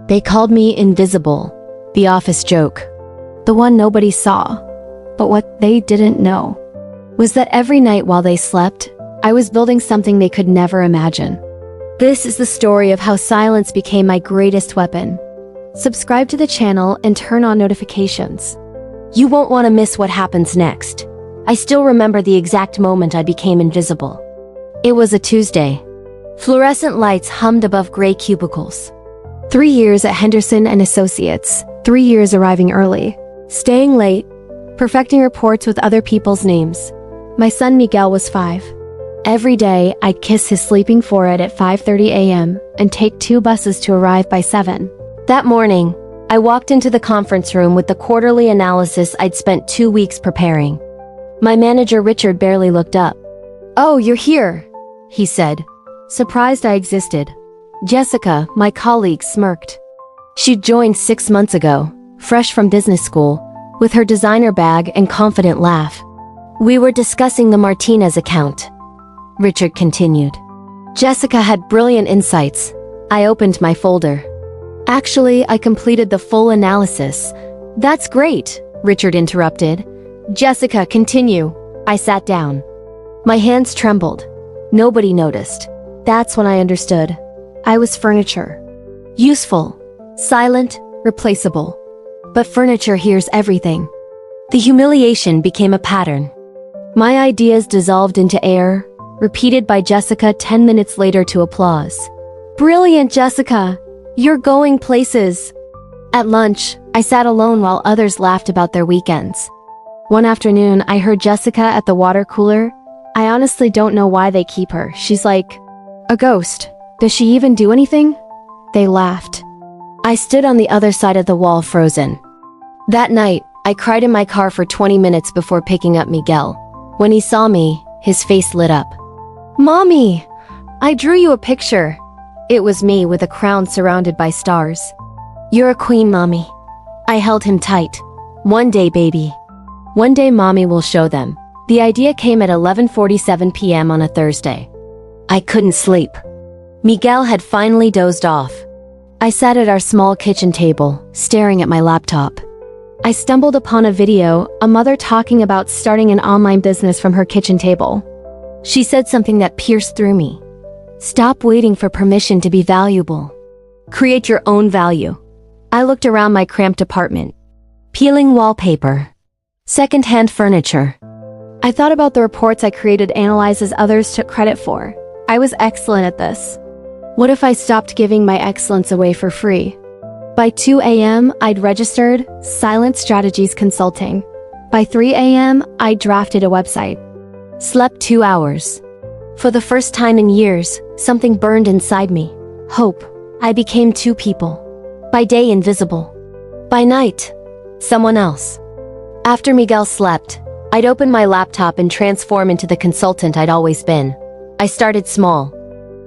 They called me invisible, the office joke. The one nobody saw. But what they didn't know was that every night while they slept, I was building something they could never imagine. This is the story of how silence became my greatest weapon. Subscribe to the channel and turn on notifications. You won't want to miss what happens next. I still remember the exact moment I became invisible. It was a Tuesday. Fluorescent lights hummed above gray cubicles. 3 years at Henderson and Associates, 3 years arriving early, staying late, perfecting reports with other people's names. My son Miguel was 5. Every day, I'd kiss his sleeping forehead at 5:30 a.m. and take 2 buses to arrive by 7. That morning, I walked into the conference room with the quarterly analysis I'd spent 2 weeks preparing. My manager Richard barely looked up. "Oh, you're here," he said, surprised I existed. Jessica, my colleague, smirked. She'd joined 6 months ago, fresh from business school, with her designer bag and confident laugh. "We were discussing the Martinez account," Richard continued. Jessica had brilliant insights. I opened my folder. "Actually, I completed the full analysis." "That's great," Richard interrupted. "Jessica, continue." I sat down. My hands trembled. Nobody noticed. That's when I understood. I was furniture. Useful, silent, replaceable. But furniture hears everything. The humiliation became a pattern. My ideas dissolved into air, repeated by Jessica 10 minutes later to applause. "Brilliant, Jessica! You're going places!" At lunch, I sat alone while others laughed about their weekends. One afternoon, I heard Jessica at the water cooler. I honestly don't know why they keep her. She's like a ghost. Does she even do anything? They laughed. I stood on the other side of the wall, frozen. That night, I cried in my car for 20 minutes before picking up Miguel. When he saw me, his face lit up. "Mommy! I drew you a picture." It was me with a crown surrounded by stars. "You're a queen, Mommy." I held him tight. "One day, baby. One day Mommy will show them." The idea came at 11:47 p.m. on a Thursday. I couldn't sleep. Miguel had finally dozed off. I sat at our small kitchen table, staring at my laptop. I stumbled upon a video, a mother talking about starting an online business from her kitchen table. She said something that pierced through me. Stop waiting for permission to be valuable. Create your own value. I looked around my cramped apartment. Peeling wallpaper. Second-hand furniture. I thought about the reports I created analyzes others took credit for. I was excellent at this. What if I stopped giving my excellence away for free? By 2 a.m., I'd registered Silent Strategies Consulting. By 3 a.m., I drafted a website. Slept 2 hours. For the first time in years, something burned inside me. Hope. I became 2 people. By day, invisible. By night, someone else. After Miguel slept, I'd open my laptop and transform into the consultant I'd always been. I started small.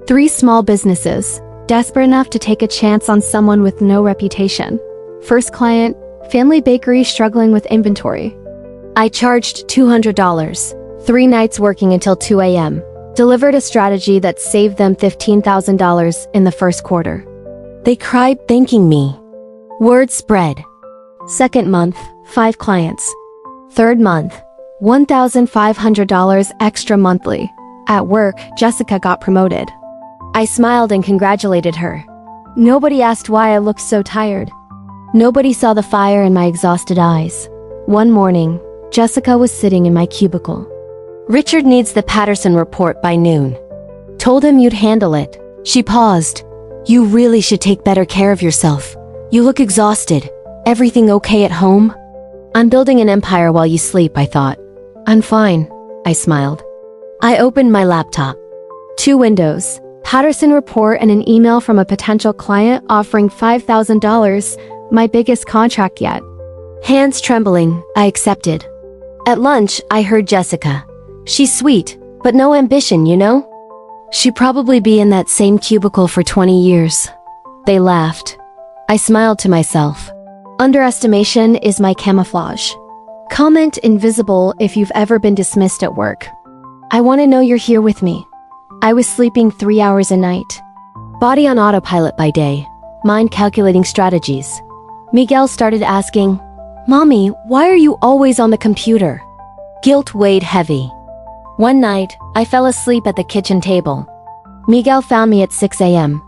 3 small businesses, desperate enough to take a chance on someone with no reputation. First client, family bakery struggling with inventory. I charged $200, 3 nights working until 2 a.m. Delivered a strategy that saved them $15,000 in the first quarter. They cried thanking me. Word spread. Second month, 5 clients. Third month, $1,500 extra monthly. At work, Jessica got promoted. I smiled and congratulated her. Nobody asked why I looked so tired. Nobody saw the fire in my exhausted eyes. One morning, Jessica was sitting in my cubicle. "Richard needs the Patterson report by noon. Told him you'd handle it." She paused. "You really should take better care of yourself. You look exhausted. Everything okay at home?" "I'm building an empire while you sleep," I thought. "I'm fine," I smiled. I opened my laptop. 2 windows, Patterson report and an email from a potential client offering $5,000, my biggest contract yet. Hands trembling, I accepted. At lunch, I heard Jessica. "She's sweet, but no ambition, you know? She'd probably be in that same cubicle for 20 years. They laughed. I smiled to myself. Underestimation is my camouflage. Comment invisible if you've ever been dismissed at work. I want to know you're here with me. I was sleeping 3 hours a night. Body on autopilot by day. mind calculating strategies. Miguel started asking, "Mommy, why are you always on the computer?" Guilt weighed heavy. One night, I fell asleep at the kitchen table. Miguel found me at 6 a.m.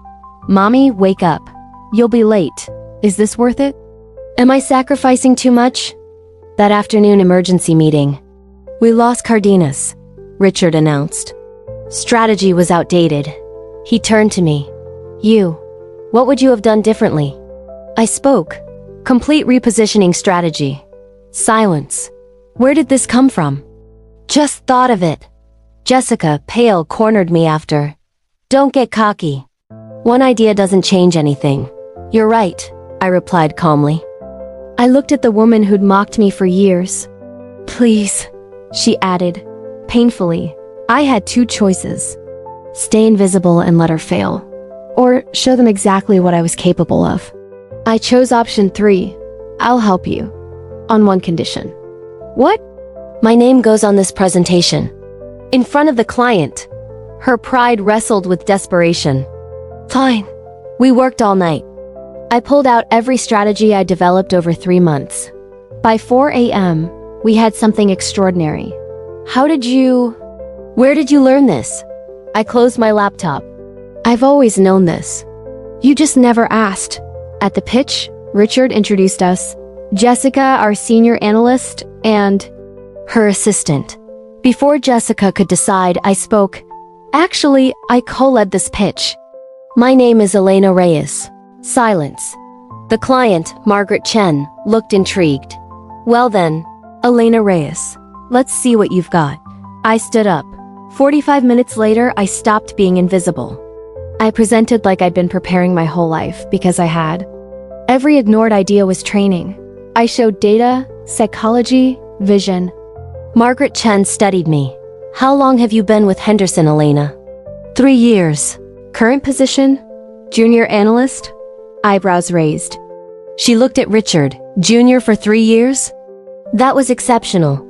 "Mommy, wake up. You'll be late. Is this worth it? Am I sacrificing too much?" That afternoon emergency meeting. "We lost Cardenas," Richard announced. Strategy was outdated. He turned to me. "You, what would you have done differently?" I spoke. Complete repositioning strategy. Silence. Where did this come from? Just thought of it. Jessica, pale, cornered me after. "Don't get cocky. One idea doesn't change anything." "You're right," I replied calmly. I looked at the woman who'd mocked me for years. "Please," she added, painfully. I had two choices. Stay invisible and let her fail, or show them exactly what I was capable of. I chose option 3. "I'll help you. On one condition." "What?" "My name goes on this presentation. In front of the client." Her pride wrestled with desperation. "Fine." We worked all night. I pulled out every strategy I developed over 3 months. By 4 a.m., we had something extraordinary. Where did you learn this?" I closed my laptop. "I've always known this. You just never asked." At the pitch, Richard introduced us. Jessica, our senior analyst, and her assistant. Before Jessica could decide, I spoke. "Actually, I co-led this pitch. My name is Elena Reyes." Silence. The client, Margaret Chen, looked intrigued. "Well then, Elena Reyes, let's see what you've got." I stood up. 45 minutes later, I stopped being invisible. I presented like I'd been preparing my whole life, because I had. Every ignored idea was training. I showed data, psychology, vision. Margaret Chen studied me. "How long have you been with Henderson, Elena?" 3 years. "Current position?" "Junior analyst?" Eyebrows raised. She looked at Richard. "Junior for 3 years?" "That was exceptional,"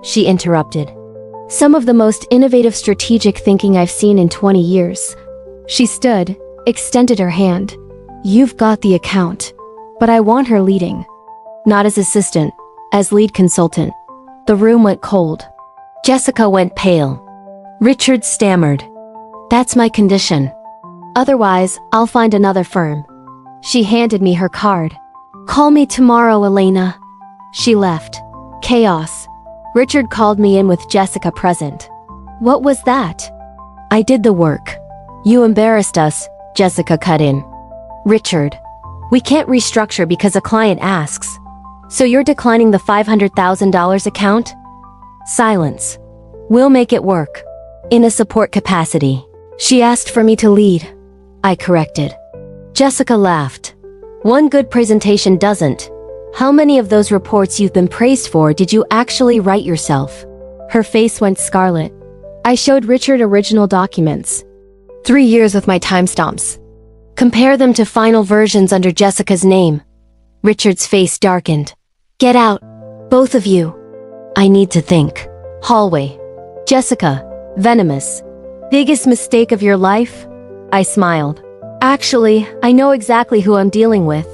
she interrupted. "Some of the most innovative strategic thinking I've seen in 20 years. She stood, extended her hand. "You've got the account. But I want her leading. Not as assistant, as lead consultant." The room went cold. Jessica went pale. Richard stammered. "That's my condition. Otherwise, I'll find another firm." She handed me her card. "Call me tomorrow, Elena." She left. Chaos. Richard called me in with Jessica present. "What was that?" "I did the work. You embarrassed us," Jessica cut in. "Richard, we can't restructure because a client asks. So you're declining the $500,000 account?" Silence. "We'll make it work. In a support capacity." "She asked for me to lead," I corrected. Jessica laughed. "One good presentation doesn't. How many of those reports you've been praised for did you actually write yourself?" Her face went scarlet. I showed Richard original documents. 3 years with my timestamps. "Compare them to final versions under Jessica's name." Richard's face darkened. "Get out, both of you." "I need to think." Hallway. "Jessica, venomous. Biggest mistake of your life?" I smiled. "Actually, I know exactly who I'm dealing with."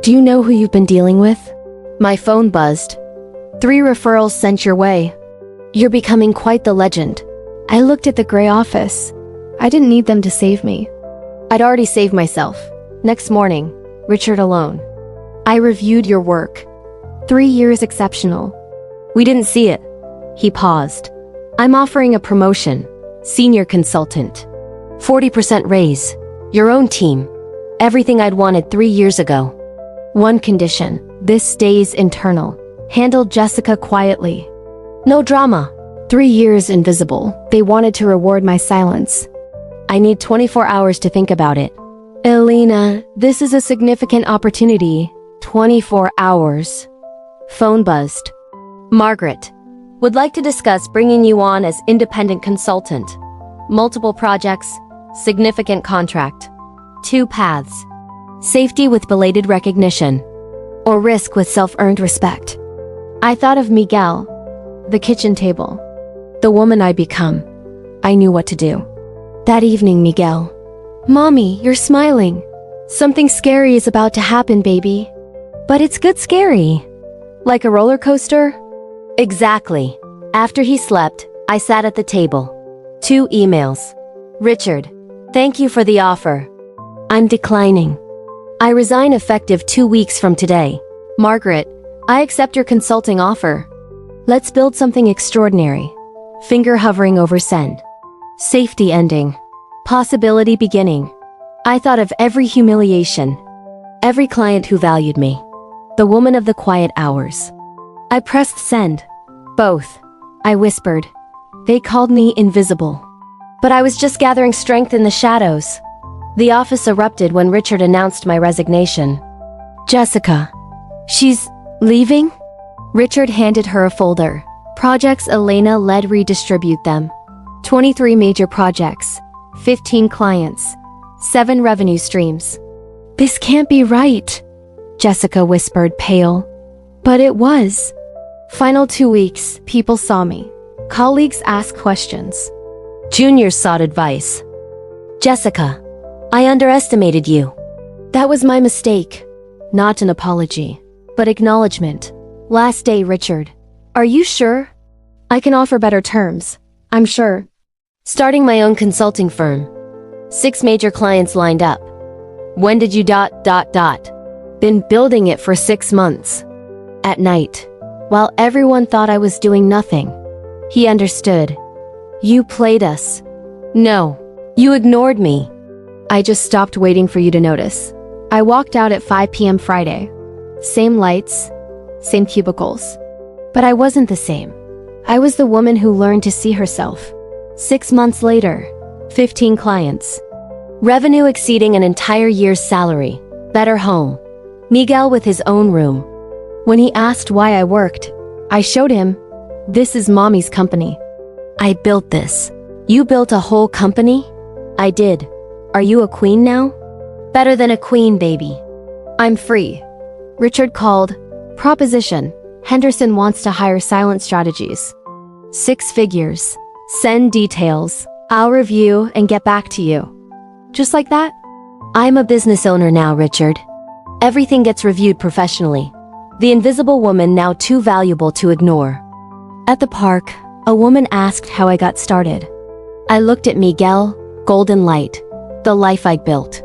"Do you know who you've been dealing with?" My phone buzzed. 3 referrals sent your way. "You're becoming quite the legend." I looked at the gray office. I didn't need them to save me. I'd already saved myself. Next morning, Richard alone. "I reviewed your work. 3 years exceptional." "We didn't see it." He paused. "I'm offering a promotion. Senior consultant. 40% raise. Your own team. Everything I'd wanted 3 years ago. One condition. This stays internal." Handled Jessica quietly. "No drama." 3 years invisible. They wanted to reward my silence. "I need 24 hours to think about it." "Elena, this is a significant opportunity." 24 hours. Phone buzzed. "Margaret, would like to discuss bringing you on as independent consultant. Multiple projects, significant contract. 2 paths. Safety with belated recognition, or risk with self-earned respect." I thought of Miguel, the kitchen table, the woman I'd become. I knew what to do. That evening, Miguel. "Mommy, you're smiling." Something scary is about to happen, baby. But it's good scary. Like a roller coaster? Exactly. After he slept, I sat at the table. 2 emails. Richard, thank you for the offer. I'm declining. I resign effective 2 weeks from today. Margaret, I accept your consulting offer. Let's build something extraordinary. Finger hovering over send. Safety ending. Possibility beginning. I thought of every humiliation. Every client who valued me. The woman of the quiet hours. I pressed send. Both. I whispered. They called me invisible. But I was just gathering strength in the shadows. The office erupted when Richard announced my resignation. Jessica. She's leaving? Richard handed her a folder. Projects Elena led redistribute them. 23 major projects. 15 clients. 7 revenue streams. This can't be right, Jessica whispered, pale. But it was. Final 2 weeks, people saw me. Colleagues asked questions. Juniors sought advice. Jessica, I underestimated you. That was my mistake. Not an apology, but acknowledgement. Last day, Richard. Are you sure? I can offer better terms. I'm sure. Starting my own consulting firm. 6 major clients lined up. When did you ... Been building it for 6 months. At night, while everyone thought I was doing nothing. He understood. You played us. No, you ignored me. I just stopped waiting for you to notice. I walked out at 5 p.m. Friday. Same lights, same cubicles. But I wasn't the same. I was the woman who learned to see herself. 6 months later, 15 clients. Revenue exceeding an entire year's salary. Better home. Miguel with his own room. When he asked why I worked, I showed him, this is mommy's company. I built this. You built a whole company? I did. Are you a queen now? Better than a queen, baby. I'm free. Richard called. Proposition. Henderson wants to hire silent strategies. 6 figures. Send details. I'll review and get back to you. Just like that? I'm a business owner now, Richard. Everything gets reviewed professionally. The invisible woman now too valuable to ignore. At the park, a woman asked how I got started. I looked at Miguel, golden light, the life I'd built.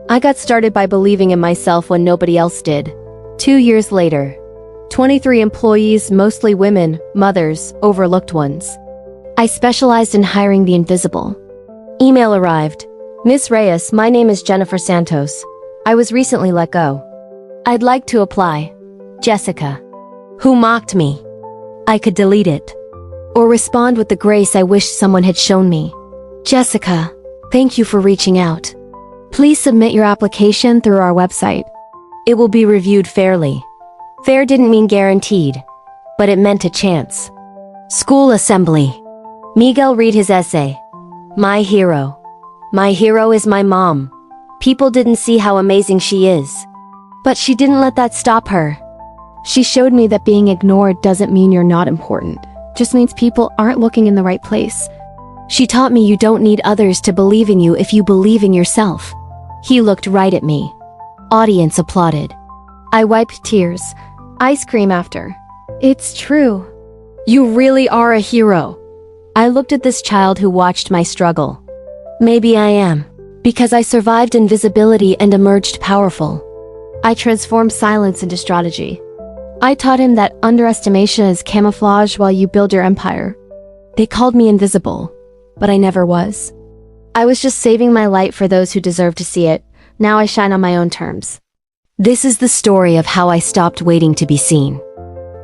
I got started by believing in myself when nobody else did. 2 years later, 23 employees, mostly women, mothers, overlooked ones. I specialized in hiring the invisible. Email arrived. Miss Reyes, my name is Jennifer Santos. I was recently let go. I'd like to apply. Jessica. Who mocked me. I could delete it. Or respond with the grace I wished someone had shown me. Jessica, thank you for reaching out. Please submit your application through our website. It will be reviewed fairly. Fair didn't mean guaranteed, but it meant a chance. School assembly. Miguel read his essay. My hero. My hero is my mom. People didn't see how amazing she is. But she didn't let that stop her. She showed me that being ignored doesn't mean you're not important. Just means people aren't looking in the right place. She taught me you don't need others to believe in you if you believe in yourself. He looked right at me. Audience applauded. I wiped tears. Ice cream after. It's true. You really are a hero. I looked at this child who watched my struggle. Maybe I am. Because I survived invisibility and emerged powerful. I transformed silence into strategy. I taught him that underestimation is camouflage while you build your empire. They called me invisible, but I never was. I was just saving my light for those who deserve to see it. Now I shine on my own terms. This is the story of how I stopped waiting to be seen.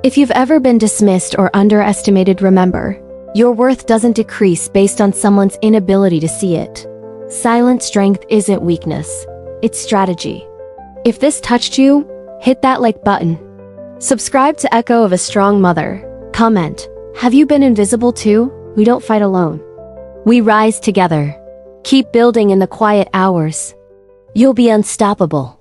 If you've ever been dismissed or underestimated, remember, your worth doesn't decrease based on someone's inability to see it. Silent strength isn't weakness, it's strategy. If this touched you, hit that like button. Subscribe to Echo of a Strong Mother. Comment, have you been invisible too? We don't fight alone. We rise together. Keep building in the quiet hours. You'll be unstoppable.